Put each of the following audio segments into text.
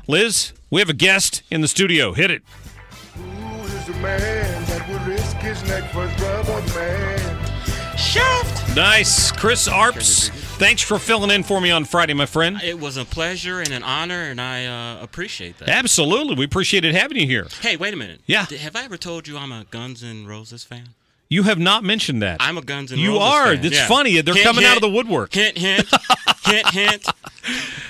Liz, we have a guest in the studio. Hit it. Who is the man that would risk his neck for his brother, man? Shaft! Nice. Chris Arps, thanks for filling in for me on Friday, my friend. It was a pleasure and an honor, and I appreciate that. Absolutely. We appreciated having you here. Hey, wait a minute. Yeah. Have I ever told you I'm a Guns N' Roses fan? You have not mentioned that. I'm a Guns N' You Roses are. fan. It's Yeah. funny. They're Hint, coming out of hint. the woodwork. Hint, hint. Hint, hint.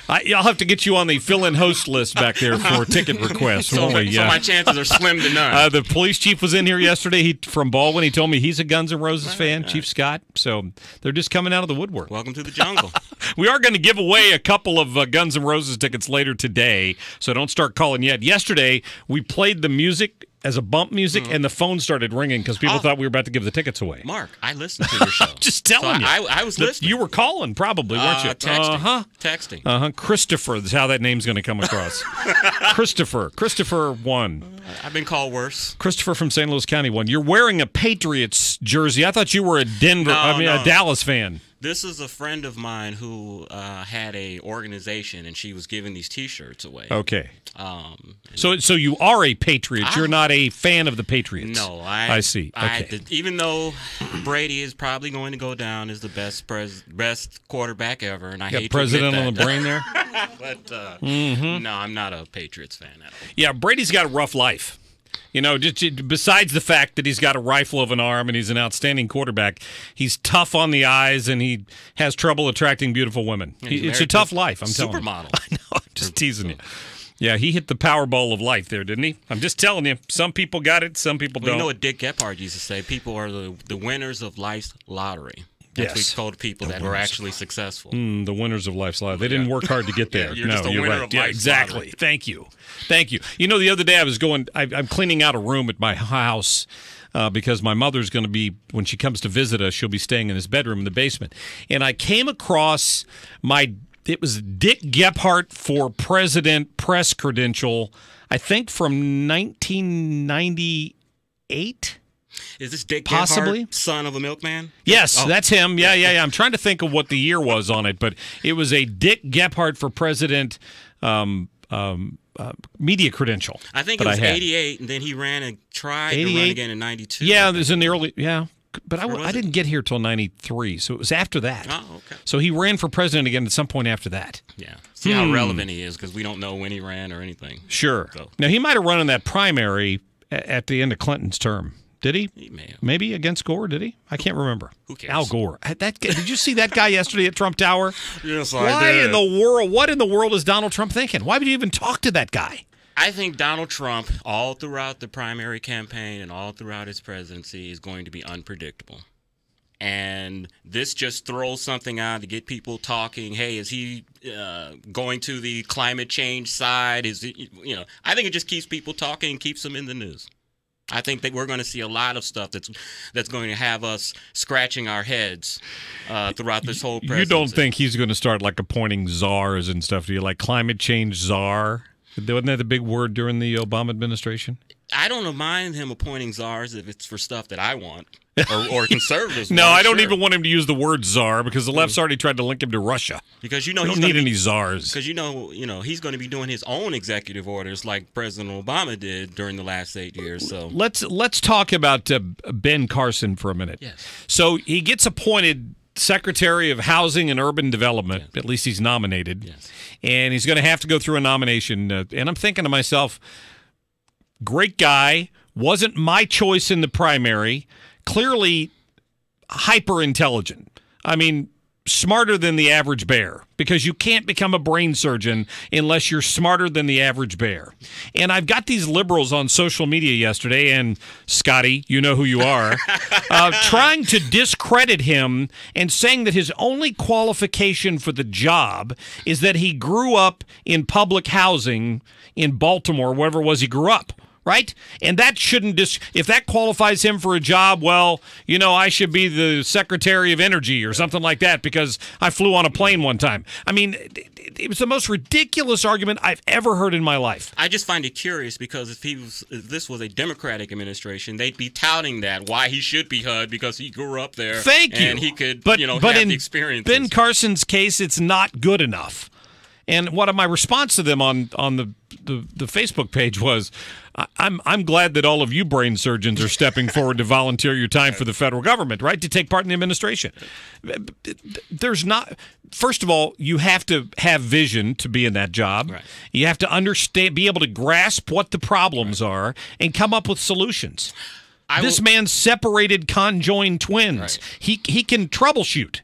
I'll have to get you on the fill-in host list back there for ticket requests. So my chances are slim to none. The police chief was in here yesterday from Baldwin. He told me he's a Guns N' Roses fan, Chief Scott. So they're just coming out of the woodwork. Welcome to the jungle. We are going to give away a couple of Guns N' Roses tickets later today, so don't start calling yet. Yesterday, we played the music as a bump music, and the phone started ringing because people thought we were about to give the tickets away. Mark, I listened to your show. Just telling you. I was listening. You were calling, probably, weren't you? Texting. Texting. Christopher is how that name's going to come across. Christopher won. I've been called worse. Christopher from St. Louis County won. You're wearing a Patriots jersey. I thought you were a a Dallas fan. This is a friend of mine who had a organization, and she was giving these T-shirts away. Okay. So you are a Patriot. You're not a fan of the Patriots. No, I see. Okay. Even though Brady is probably going to go down as the best quarterback ever, and I hate president to on admit the brain there. But no, I'm not a Patriots fan at all. Yeah, Brady's got a rough life. You know, just besides the fact that he's got a rifle of an arm and he's an outstanding quarterback, he's tough on the eyes and he has trouble attracting beautiful women. It's a tough life, I'm telling you. Supermodel. I know, I'm just teasing you. Yeah, he hit the Powerball of life there, didn't he? I'm just telling you. Some people got it, some people don't. You know what Dick Gephardt used to say? People are the winners of life's lottery. That's what he told people that were actually successful. The winners of life's lottery. They didn't work hard to get there. You're just a winner right. of life's exactly. lottery. Thank you. You know, the other day I'm cleaning out a room at my house because my mother's going to be, when she comes to visit us, she'll be staying in this bedroom in the basement. And I came across it was Dick Gephardt for President press credential, I think from 1998. Is this Dick Possibly. Gephardt, son of a milkman? Yes, that's him. Yeah. I'm trying to think of what the year was on it, but it was a Dick Gephardt for President media credential. I think it was 88, and then he tried to run again in 92. Yeah, it was in the early, but I didn't get here till 93, so it was after that. Oh, okay. So he ran for president again at some point after that. Yeah. See how relevant he is, because we don't know when he ran or anything. Sure. So. Now, he might have run in that primary at the end of Clinton's term. Did he? He may have. Maybe against Gore, did he? I can't remember. Who cares? Al Gore. Did you see that guy yesterday at Trump Tower? Yes, I did. What in the world is Donald Trump thinking? Why would you even talk to that guy? I think Donald Trump, all throughout the primary campaign and all throughout his presidency, is going to be unpredictable. And this just throws something out to get people talking. Hey, is he going to the climate change side? I think it just keeps people talking and keeps them in the news. I think that we're going to see a lot of stuff that's going to have us scratching our heads throughout this whole presidency. You don't think he's going to start like appointing czars and stuff? Do you like climate change czar? Wasn't that the big word during the Obama administration? I don't mind him appointing czars if it's for stuff that I want or conservatives. No, want, I don't even want him to use the word czar because the left's already tried to link him to Russia. Because we don't need any czars. Because he's going to be doing his own executive orders like President Obama did during the last 8 years. So let's talk about Ben Carson for a minute. Yes. So he gets appointed Secretary of Housing and Urban Development. Yes. At least he's nominated. Yes. And he's going to have to go through a nomination. And I'm thinking to myself, great guy, wasn't my choice in the primary, clearly hyper intelligent. I mean, smarter than the average bear, because you can't become a brain surgeon unless you're smarter than the average bear. And I've got these liberals on social media yesterday, and Scotty, you know who you are, trying to discredit him and saying that his only qualification for the job is that he grew up in public housing in Baltimore, wherever it was he grew up. Right? And that shouldn't if that qualifies him for a job, well, I should be the Secretary of Energy or something like that because I flew on a plane one time. I mean, it was the most ridiculous argument I've ever heard in my life. I just find it curious because if this was a Democratic administration, they'd be touting that, why he should be HUD because he grew up there. Thank you. And he could, but have in the experience. Ben Carson's case, it's not good enough. And what my response to them on the Facebook page was, I'm glad that all of you brain surgeons are stepping forward to volunteer your time for the federal government, right, to take part in the administration. There's not. First of all, you have to have vision to be in that job. Right. You have to understand, be able to grasp what the problems are, and come up with solutions. This man separated conjoined twins. Right. He can troubleshoot.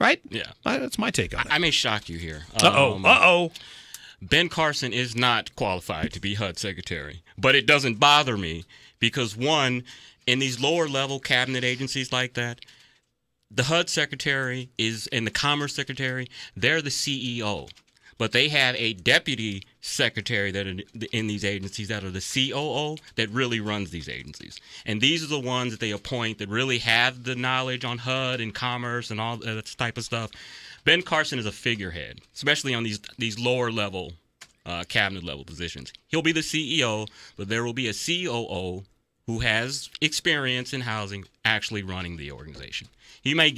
Right? Yeah. That's my take on it. I may shock you here. Uh-oh. Ben Carson is not qualified to be HUD Secretary, but it doesn't bother me because, one, in these lower-level cabinet agencies like that, the HUD Secretary and the Commerce Secretary, they're the CEO. But they have a deputy secretary that are in these agencies that are the COO that really runs these agencies. And these are the ones that they appoint that really have the knowledge on HUD and commerce and all that type of stuff. Ben Carson is a figurehead, especially on these lower level cabinet level positions. He'll be the CEO, but there will be a COO who has experience in housing actually running the organization. He's going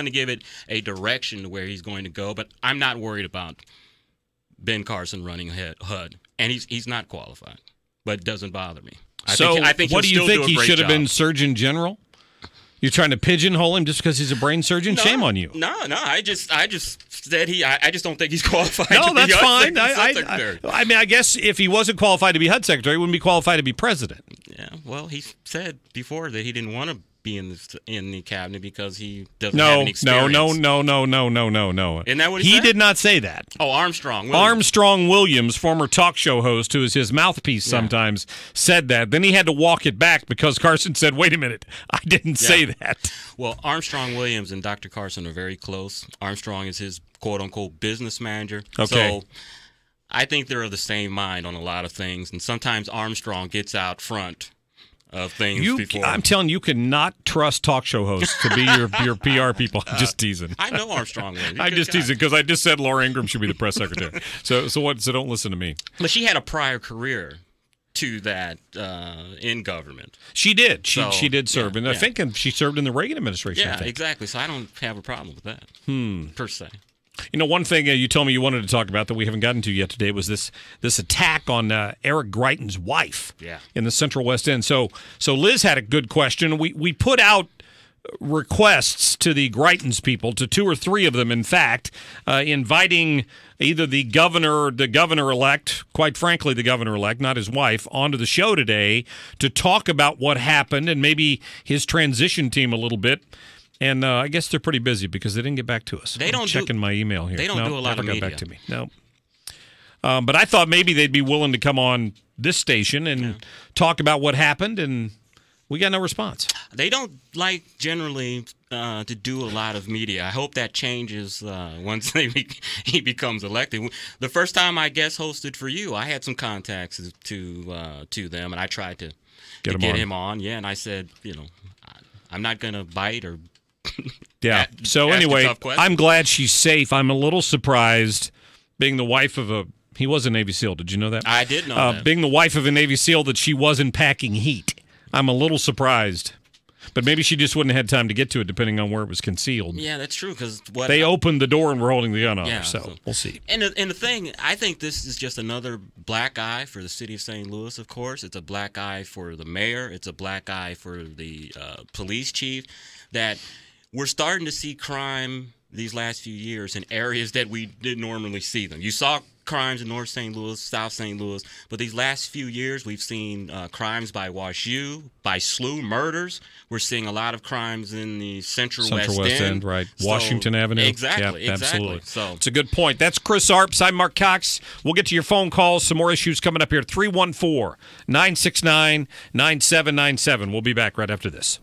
to give it a direction to where he's going to go, but I'm not worried about Ben Carson running HUD, and he's not qualified, but it doesn't bother me. I think what do you think, he should have been Surgeon General? You're trying to pigeonhole him just because he's a brain surgeon? No, Shame on you. No. I just said I just don't think he's qualified. No, to that's be fine. HUD Secretary. I mean, I guess if he wasn't qualified to be HUD Secretary, he wouldn't be qualified to be president. Yeah. Well, he said before that he didn't want to be in the cabinet because he doesn't have any experience. No. Isn't that what he said? He did not say that. Oh, Armstrong Williams, former talk show host who is his mouthpiece sometimes, said that. Then he had to walk it back because Carson said, wait a minute, I didn't say that. Well, Armstrong Williams and Dr. Carson are very close. Armstrong is his quote-unquote business manager. Okay. So I think they're of the same mind on a lot of things, and sometimes Armstrong gets out front of things before. I'm telling you, you cannot trust talk show hosts to be your PR people. I'm just teasing. I know Armstrong. I'm just teasing because I just said Laura Ingraham should be the press secretary. So don't listen to me. But she had a prior career to that in government. She did. She did serve, and I think she served in the Reagan administration. Yeah, exactly. So I don't have a problem with that per se. You know, one thing you told me you wanted to talk about that we haven't gotten to yet today was this attack on Eric Greitens' wife in the Central West End. So Liz had a good question. We put out requests to the Greitens people, to 2 or 3 of them, in fact, inviting either the governor-elect, quite frankly, the governor-elect, not his wife, onto the show today to talk about what happened and maybe his transition team a little bit. And I guess they're pretty busy because they didn't get back to us. I'm checking my email here. They don't do a lot of media. Never got back to me. No. But I thought maybe they'd be willing to come on this station and talk about what happened, and we got no response. They don't like generally to do a lot of media. I hope that changes once he becomes elected. The first time I guest hosted for you, I had some contacts to them, and I tried to get him on. Yeah, and I said, I'm not going to bite or. Yeah. So anyway, I'm glad she's safe. I'm a little surprised, being the wife of he was a Navy SEAL. Did you know that? I did know that. Being the wife of a Navy SEAL, that she wasn't packing heat. I'm a little surprised. But maybe she just wouldn't have had time to get to it, depending on where it was concealed. Yeah, that's true. Because they opened the door and were holding the gun on her. So we'll see. And the thing, I think this is just another black eye for the city of St. Louis. Of course, it's a black eye for the mayor. It's a black eye for the police chief. That we're starting to see crime these last few years in areas that we didn't normally see them. You saw crimes in North St. Louis, South St. Louis, but these last few years we've seen crimes by Wash U, by SLU, murders. We're seeing a lot of crimes in the Central West End. Right. Washington Avenue. Exactly. Absolutely. So it's a good point. That's Chris Arps. I'm Mark Cox. We'll get to your phone calls. Some more issues coming up here. 314-969-9797. We'll be back right after this.